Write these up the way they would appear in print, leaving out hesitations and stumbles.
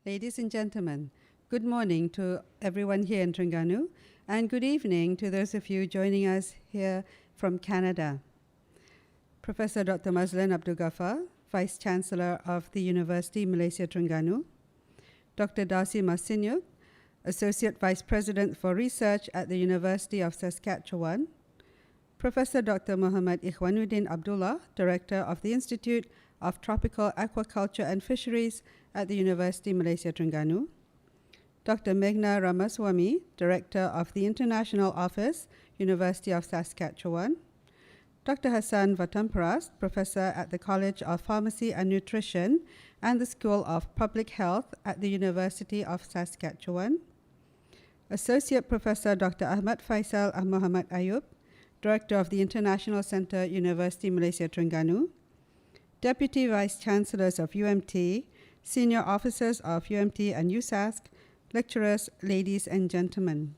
Ladies and gentlemen, good morning to everyone here in Terengganu, and good evening to those of you joining us here from Canada. Professor Dr. Mazlan Abdul Ghaffar, Vice Chancellor of the University, Malaysia, Terengganu. Dr. Darcy Masinyuk, Associate Vice President for Research at the University of Saskatchewan. Professor Dr. Muhammad Ikhwanuddin Abdullah, Director of the Institute of Tropical Aquaculture and Fisheries at the University, Malaysia, Terengganu. Dr. Meghna Ramaswamy, Director of the International Office, University of Saskatchewan. Dr. Hassan Vatamperast, Professor at the College of Pharmacy and Nutrition and the School of Public Health at the University of Saskatchewan. Associate Professor Dr. Ahmad Faisal Muhammad Ayub, Director of the International Center, University, Malaysia, Terengganu. Deputy Vice Chancellors of UMT, Senior Officers of UMT and USASK, lecturers, ladies and gentlemen.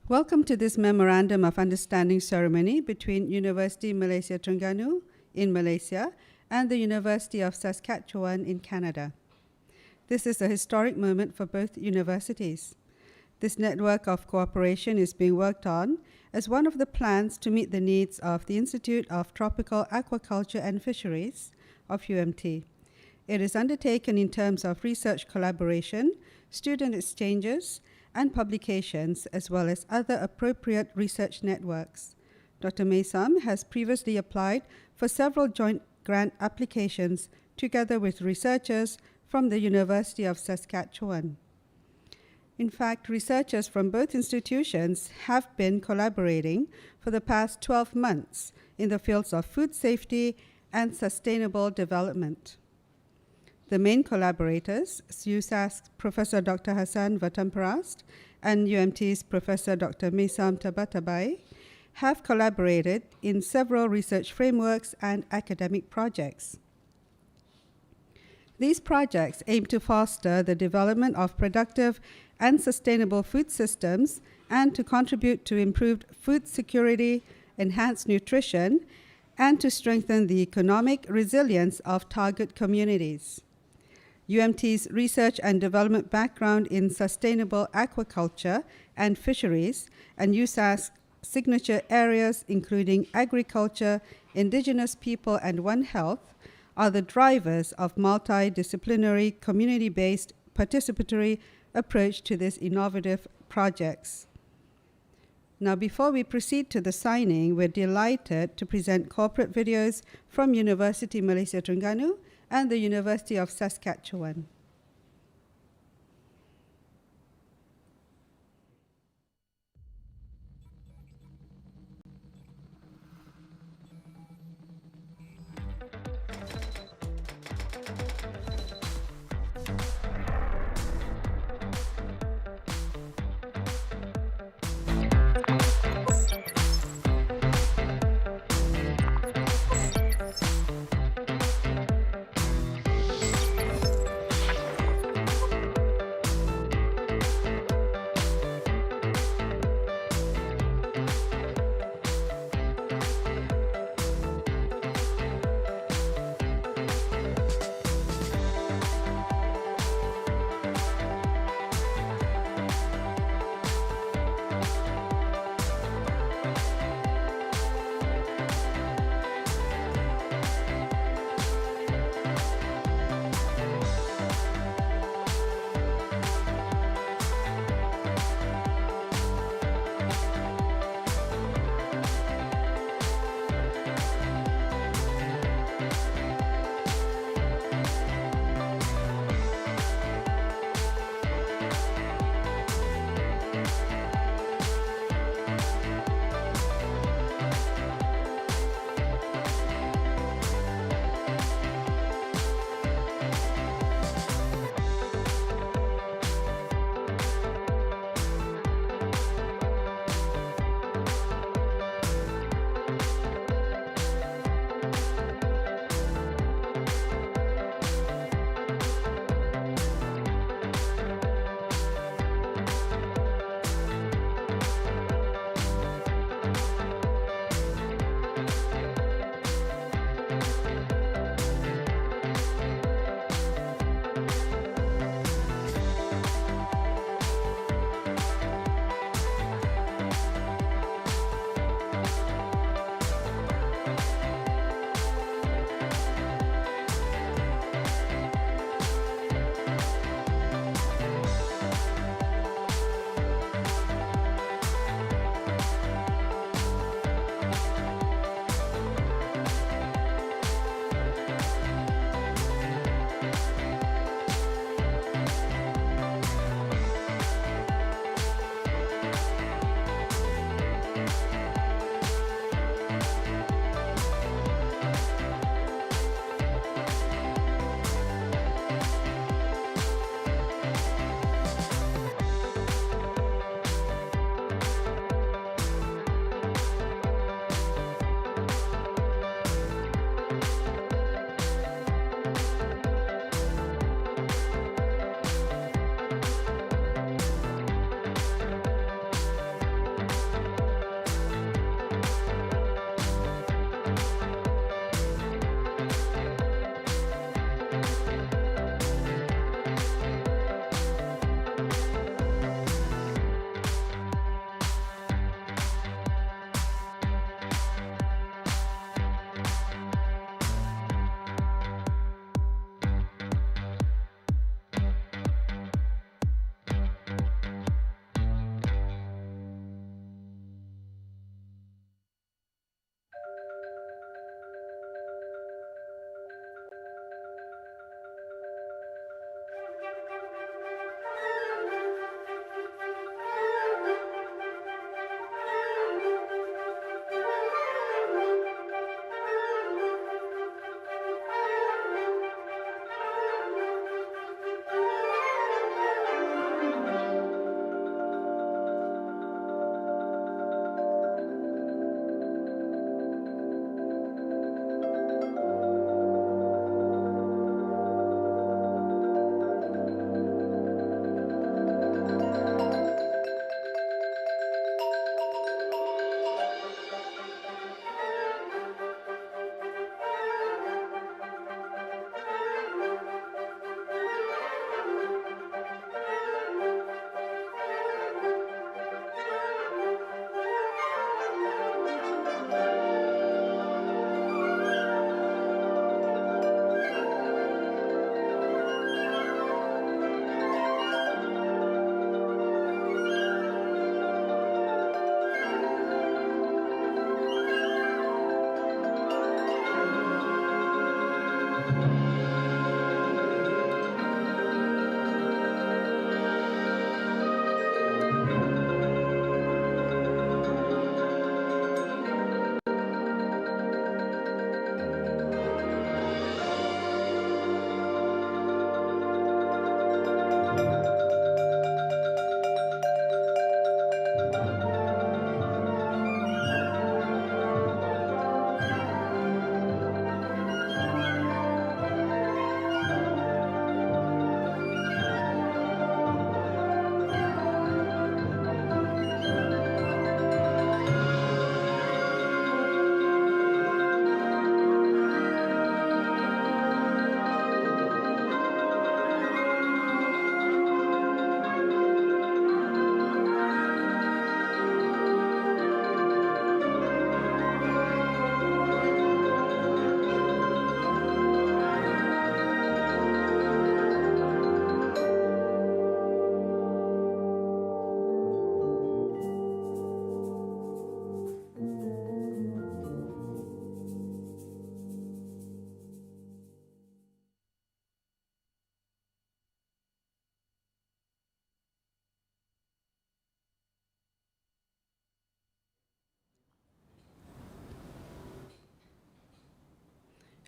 Welcome to this Memorandum of Understanding ceremony between University Malaysia Terengganu in Malaysia and the University of Saskatchewan in Canada. This is a historic moment for both universities. This network of cooperation is being worked on as one of the plans to meet the needs of the Institute of Tropical Aquaculture and Fisheries of UMT. It is undertaken in terms of research collaboration, student exchanges, and publications, as well as other appropriate research networks. Dr. Maysam has previously applied for several joint grant applications together with researchers from the University of Saskatchewan. In fact, researchers from both institutions have been collaborating for the past 12 months in the fields of food safety and sustainable development. The main collaborators, USASK Professor Dr. Hassan Vatamperast and UMT's Professor Dr. Maysam Tabatabai, have collaborated in several research frameworks and academic projects. These projects aim to foster the development of productive and sustainable food systems and to contribute to improved food security, enhanced nutrition, and to strengthen the economic resilience of target communities. UMT's research and development background in sustainable aquaculture and fisheries and USASK's signature areas including agriculture, indigenous people, and One Health are the drivers of multidisciplinary, community-based, participatory approach to these innovative projects. Now, before we proceed to the signing, we're delighted to present corporate videos from University Malaysia Terengganu and the University of Saskatchewan.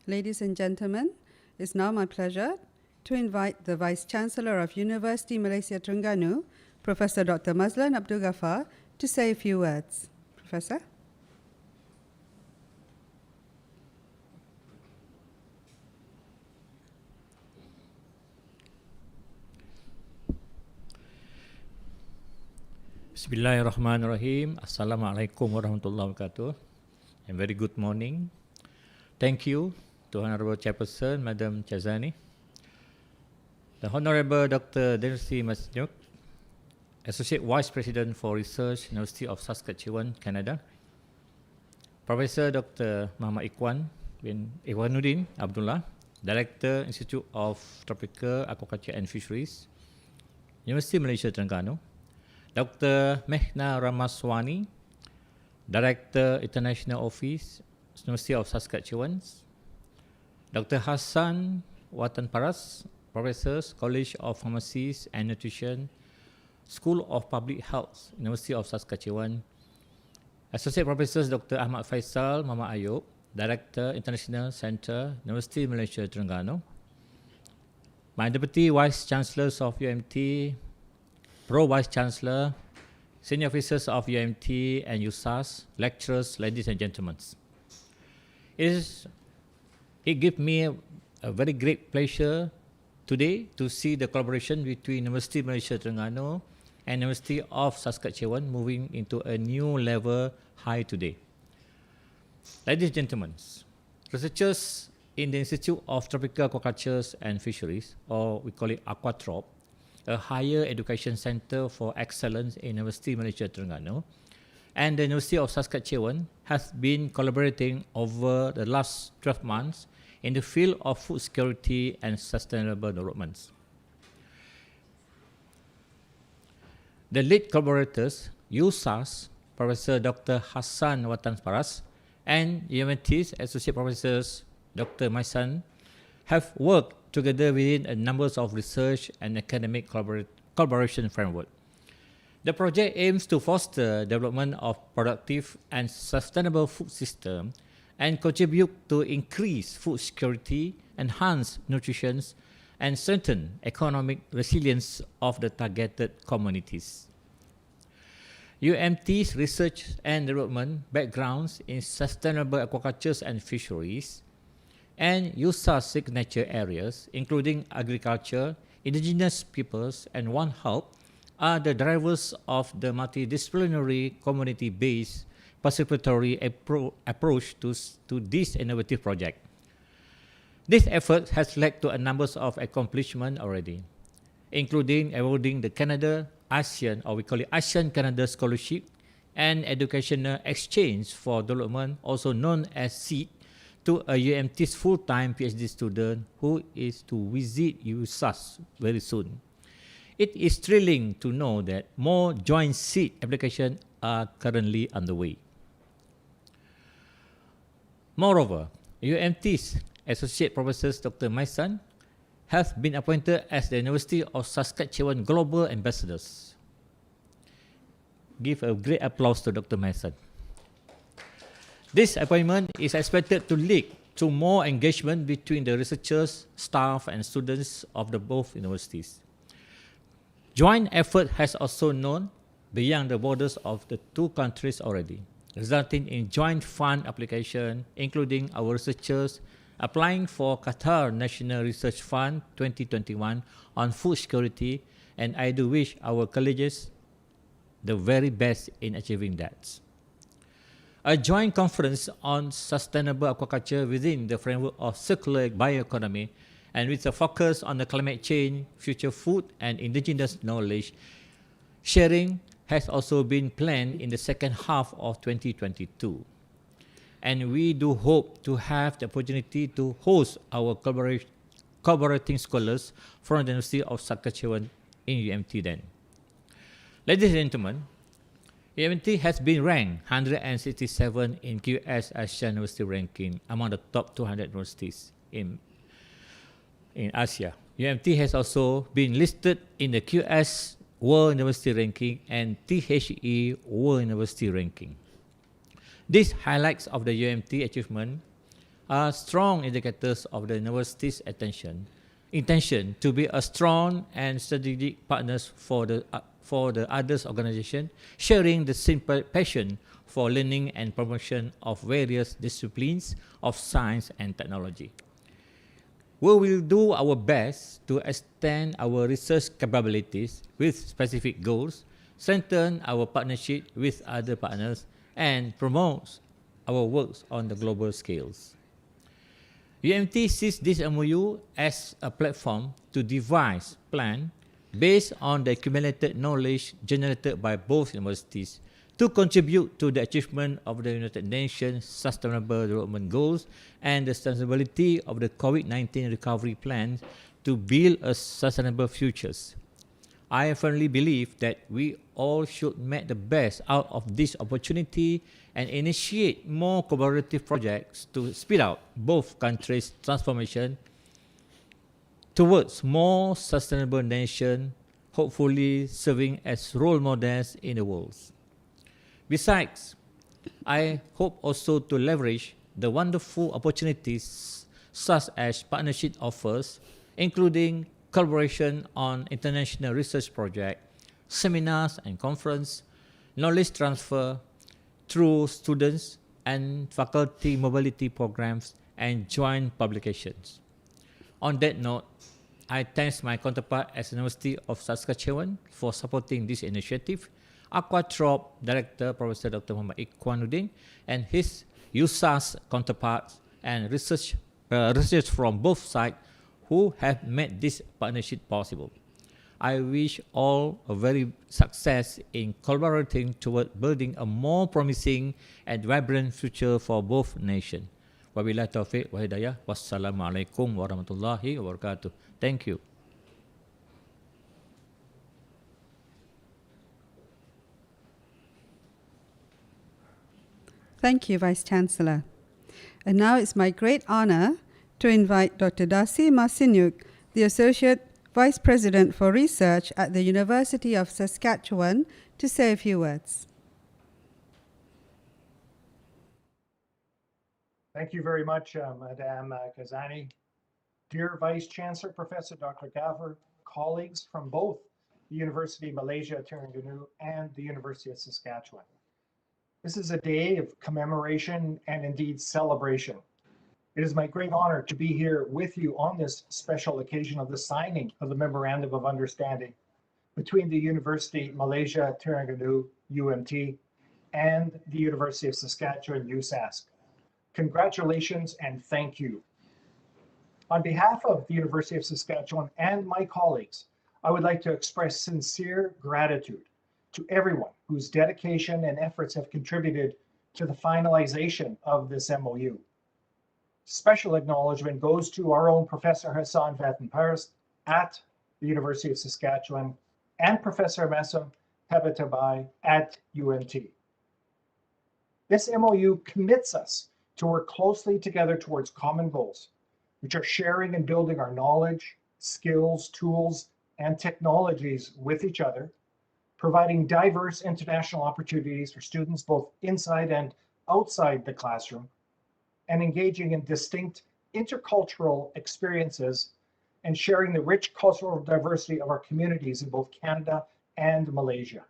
Ladies and gentlemen, it's now my pleasure to invite the Vice-Chancellor of Universiti Malaysia Terengganu, Professor Dr. Mazlan Abdul Ghaffar, to say a few words. Professor? Bismillahirrahmanirrahim. Assalamualaikum warahmatullahi wabarakatuh. And very good morning. Thank you to Honorable Chairperson, Madam Chazani, the Honorable Dr. Denisi Masnyuk, Associate Vice President for Research, University of Saskatchewan, Canada, Professor Dr. Muhammad Ikhwan bin Ikhwanuddin Abdullah, Director, Institute of Tropical Aquaculture and Fisheries, Universiti Malaysia Terengganu, Dr. Mehna Ramaswani, Director, International Office, University of Saskatchewan, Dr. Hassan Watan Paras, Professor, College of Pharmacy and Nutrition, School of Public Health, University of Saskatchewan, Associate Professors Dr. Ahmad Faisal Mama Ayub, Director, International Center, University Malaysia Terengganu, my Deputy Vice Chancellors of UMT, Pro Vice Chancellor, Senior Officers of UMT and USASK, lecturers, ladies and gentlemen. It gives me a very great pleasure today to see the collaboration between Universiti Malaysia Terengganu and University of Saskatchewan moving into a new level high today. Ladies and gentlemen, researchers in the Institute of Tropical Aquaculture and Fisheries, or we call it Aquatrop, a higher education center for excellence in Universiti Malaysia Terengganu, and the University of Saskatchewan has been collaborating over the last 12 months in the field of food security and sustainable development. The lead collaborators, USASK, Professor Dr. Hassan Watan Paras, and UMT's Associate Professors Dr. Maisan, have worked together within a number of research and academic collaboration framework. The project aims to foster development of productive and sustainable food system and contribute to increase food security, enhance nutrition, and strengthen economic resilience of the targeted communities. UMT's research and development backgrounds in sustainable aquaculture and fisheries, and USA's signature areas, including agriculture, indigenous peoples, and One Health, are the drivers of the multidisciplinary, community-based participatory approach to this innovative project. This effort has led to a number of accomplishments already, including awarding the Canada-ASEAN, or we call it ASEAN-Canada Scholarship, and Educational Exchange for Development, also known as SEED, to a UMT's full-time PhD student who is to visit USASK very soon. It is thrilling to know that more joint seat applications are currently underway. Moreover, UMT's Associate Professors Dr. Maisan has been appointed as the University of Saskatchewan Global Ambassadors. Give a great applause to Dr. Maisan. This appointment is expected to lead to more engagement between the researchers, staff, and students of the both universities. Joint effort has also known beyond the borders of the two countries already, resulting in joint fund application, including our researchers applying for Qatar National Research Fund 2021 on food security, and I do wish our colleges the very best in achieving that. A joint conference on sustainable aquaculture within the framework of circular bioeconomy and with a focus on the climate change, future food, and indigenous knowledge sharing has also been planned in the second half of 2022. And we do hope to have the opportunity to host our collaborating scholars from the University of Saskatchewan in UMT then. Ladies and gentlemen, UMT has been ranked 167 in QS Asian University ranking among the top 200 universities in Asia. UMT has also been listed in the QS World University Ranking and THE World University Ranking. These highlights of the UMT achievement are strong indicators of the university's intention to be a strong and strategic partners for the others organization, sharing the simple passion for learning and promotion of various disciplines of science and technology. We will do our best to extend our research capabilities with specific goals, strengthen our partnership with other partners, and promote our works on the global scales. UMT sees this MoU as a platform to devise plan based on the accumulated knowledge generated by both universities to contribute to the achievement of the United Nations Sustainable Development Goals and the sustainability of the COVID-19 recovery plan to build a sustainable futures. I firmly believe that we all should make the best out of this opportunity and initiate more collaborative projects to speed up both countries' transformation towards more sustainable nation, hopefully serving as role models in the world. Besides, I hope also to leverage the wonderful opportunities such as partnership offers, including collaboration on international research projects, seminars and conference, knowledge transfer through students and faculty mobility programs, and joint publications. On that note, I thank my counterpart at the University of Saskatchewan for supporting this initiative, Aquatrop Director Professor Dr. Muhammad Ikhwanuddin, and his USASK counterparts and researchers from both sides who have made this partnership possible. I wish all a very success in collaborating toward building a more promising and vibrant future for both nations. Wabillahi taufiq wa hidayah. Wassalamualaikum warahmatullahi wabarakatuh. Thank you. Thank you, Vice Chancellor. And now it's my great honor to invite Dr. Darcy Marcinyuk, the Associate Vice President for Research at the University of Saskatchewan, to say a few words. Thank you very much, Madame Kazani. Dear Vice Chancellor, Professor Dr. Gaffer, colleagues from both the University of Malaysia, Terengganu, and the University of Saskatchewan. This is a day of commemoration and indeed celebration. It is my great honor to be here with you on this special occasion of the signing of the Memorandum of Understanding between the University of Malaysia, Terengganu, UMT, and the University of Saskatchewan, USASK. Congratulations and thank you. On behalf of the University of Saskatchewan and my colleagues, I would like to express sincere gratitude to everyone whose dedication and efforts have contributed to the finalization of this MoU. Special acknowledgement goes to our own Professor Hassan Vattenparas at the University of Saskatchewan and Professor Messam Tabatabai at UMT. This MoU commits us to work closely together towards common goals, which are sharing and building our knowledge, skills, tools, and technologies with each other, providing diverse international opportunities for students both inside and outside the classroom, and engaging in distinct intercultural experiences and sharing the rich cultural diversity of our communities in both Canada and Malaysia.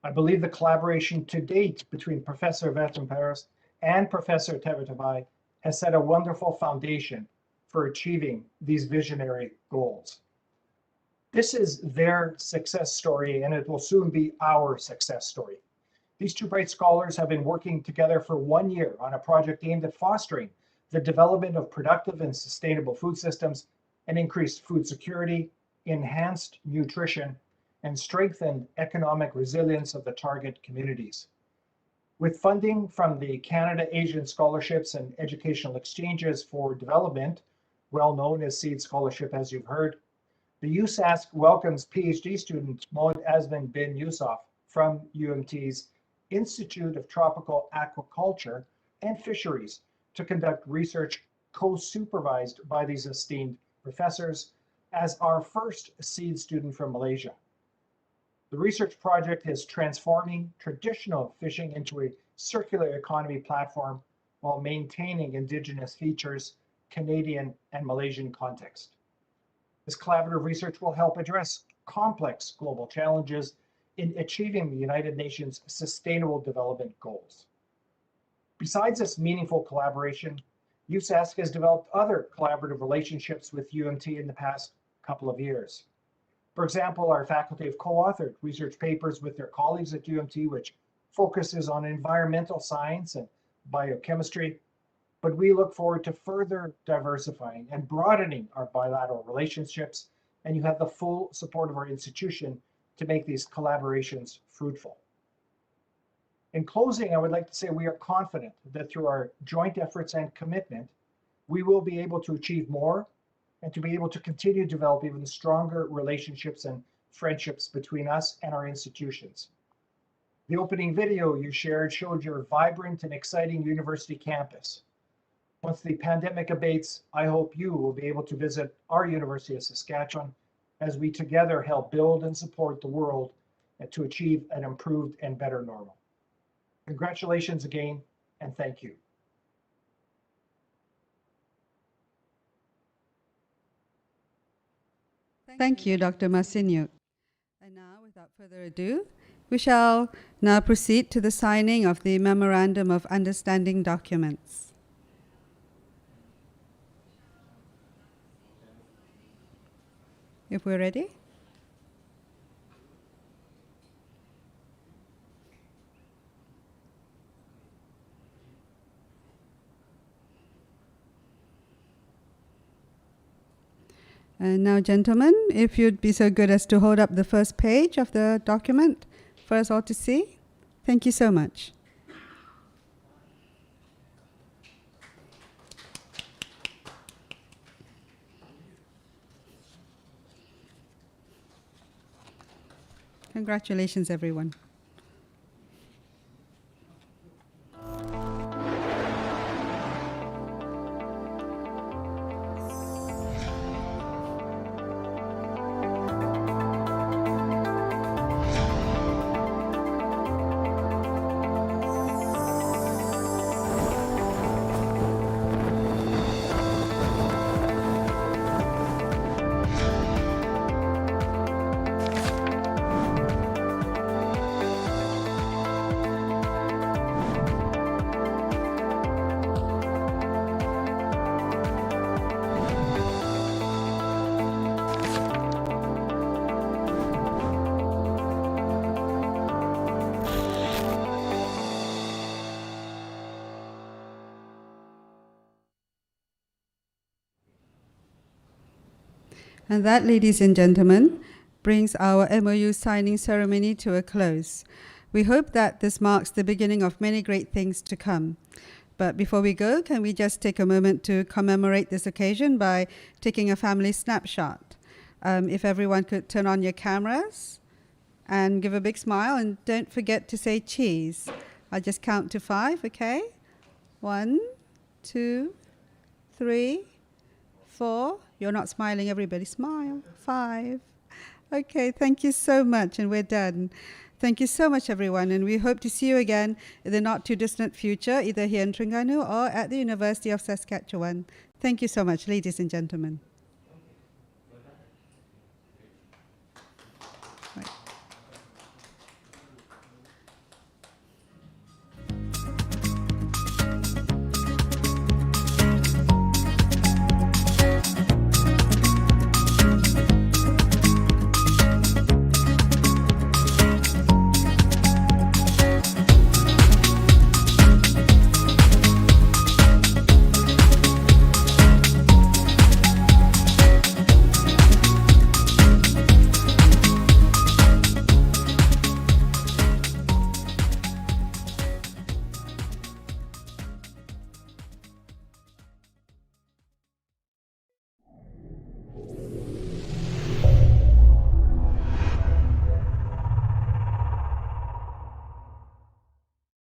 I believe the collaboration to date between Professor Vattenparas and Professor Tabatabai has set a wonderful foundation for achieving these visionary goals. This is their success story, and it will soon be our success story. These two bright scholars have been working together for 1 year on a project aimed at fostering the development of productive and sustainable food systems and increased food security, enhanced nutrition, and strengthened economic resilience of the target communities. With funding from the Canada Asian Scholarships and Educational Exchanges for Development, well known as SEED Scholarship, as you've heard, the USASK welcomes PhD student Mohd Azman bin Yusuf from UMT's Institute of Tropical Aquaculture and Fisheries to conduct research co-supervised by these esteemed professors as our first SEED student from Malaysia. The research project is transforming traditional fishing into a circular economy platform while maintaining Indigenous features, Canadian and Malaysian context. This collaborative research will help address complex global challenges in achieving the United Nations Sustainable Development Goals. Besides this meaningful collaboration, USASK has developed other collaborative relationships with UMT in the past couple of years. For example, our faculty have co-authored research papers with their colleagues at UMT, which focuses on environmental science and biochemistry, but we look forward to further diversifying and broadening our bilateral relationships, and you have the full support of our institution to make these collaborations fruitful. In closing, I would like to say we are confident that through our joint efforts and commitment, we will be able to achieve more and to be able to continue to develop even stronger relationships and friendships between us and our institutions. The opening video you shared showed your vibrant and exciting university campus. Once the pandemic abates, I hope you will be able to visit our University of Saskatchewan as we together help build and support the world to achieve an improved and better normal. Congratulations again, and thank you. Thank you, Dr. Masinyuk. And now, without further ado, we shall now proceed to the signing of the Memorandum of Understanding documents. If we're ready. And now, gentlemen, if you'd be so good as to hold up the first page of the document for us all to see. Thank you so much. Congratulations, everyone. And that, ladies and gentlemen, brings our MoU signing ceremony to a close. We hope that this marks the beginning of many great things to come. But before we go, can we just take a moment to commemorate this occasion by taking a family snapshot? If everyone could turn on your cameras and give a big smile, and don't forget to say cheese. I'll just count to 5, okay? 1, 2, 3, 4. You're not smiling, everybody smile. 5. Okay, thank you so much, and we're done. Thank you so much, everyone, and we hope to see you again in the not too distant future, either here in Terengganu or at the University of Saskatchewan. Thank you so much, ladies and gentlemen.